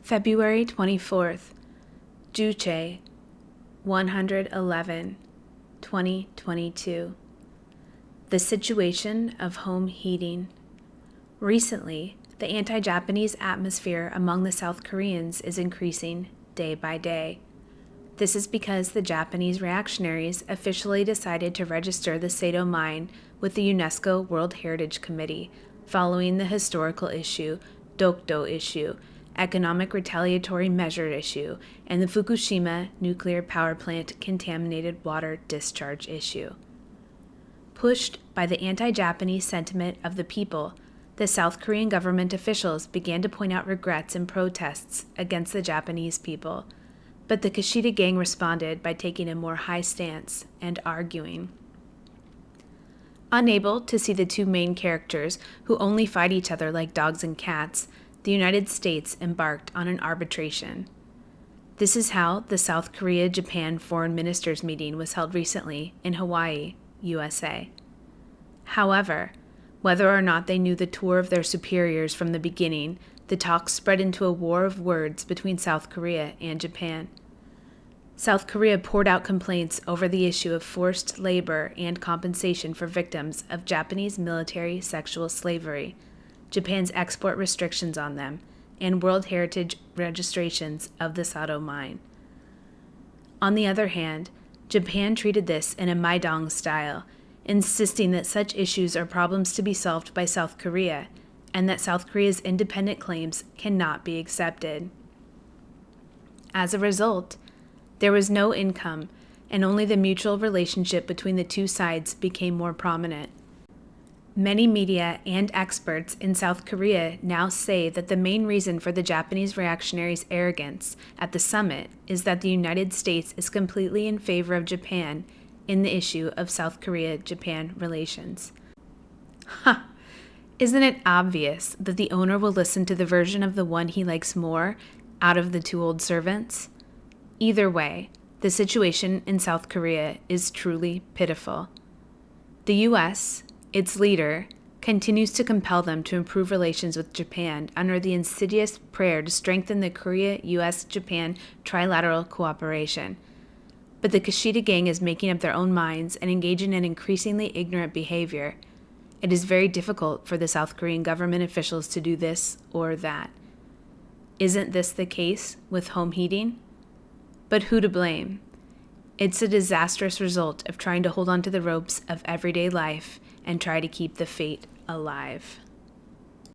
February 24th, Juche, 111, 2022. The situation of home heating. Recently, the anti-Japanese atmosphere among the South Koreans is increasing day by day. This is because the Japanese reactionaries officially decided to register the Sado mine with the UNESCO World Heritage Committee following the historical issue, Dokdo issue, economic retaliatory measure issue, and the Fukushima nuclear power plant contaminated water discharge issue. Pushed by the anti-Japanese sentiment of the people, the South Korean government officials began to point out regrets and protests against the Japanese people, but the Kishida gang responded by taking a more high stance and arguing. Unable to see the two main characters who only fight each other like dogs and cats, the United States embarked on an arbitration. This is how the South Korea-Japan Foreign Ministers meeting was held recently in Hawaii, USA. However, whether or not they knew the tour of their superiors from the beginning, the talks spread into a war of words between South Korea and Japan. South Korea poured out complaints over the issue of forced labor and compensation for victims of Japanese military sexual slavery, Japan's export restrictions on them, and World Heritage registrations of the Sado mine. On the other hand, Japan treated this in a Maidong style, insisting that such issues are problems to be solved by South Korea, and that South Korea's independent claims cannot be accepted. As a result, there was no income, and only the mutual relationship between the two sides became more prominent. Many media and experts in South Korea now say that the main reason for the Japanese reactionaries' arrogance at the summit is that the United States is completely in favor of Japan in the issue of South Korea-Japan relations. Isn't it obvious that the owner will listen to the version of the one he likes more out of the two old servants? Either way, the situation in South Korea is truly pitiful. The U.S., its leader, continues to compel them to improve relations with Japan under the insidious prayer to strengthen the Korea-U.S.-Japan trilateral cooperation. But the Kishida gang is making up their own minds and engaging in increasingly ignorant behavior. It is very difficult for the South Korean government officials to do this or that. Isn't this the case with home heating? But who to blame? It's a disastrous result of trying to hold on to the ropes of everyday life and try to keep the fate alive.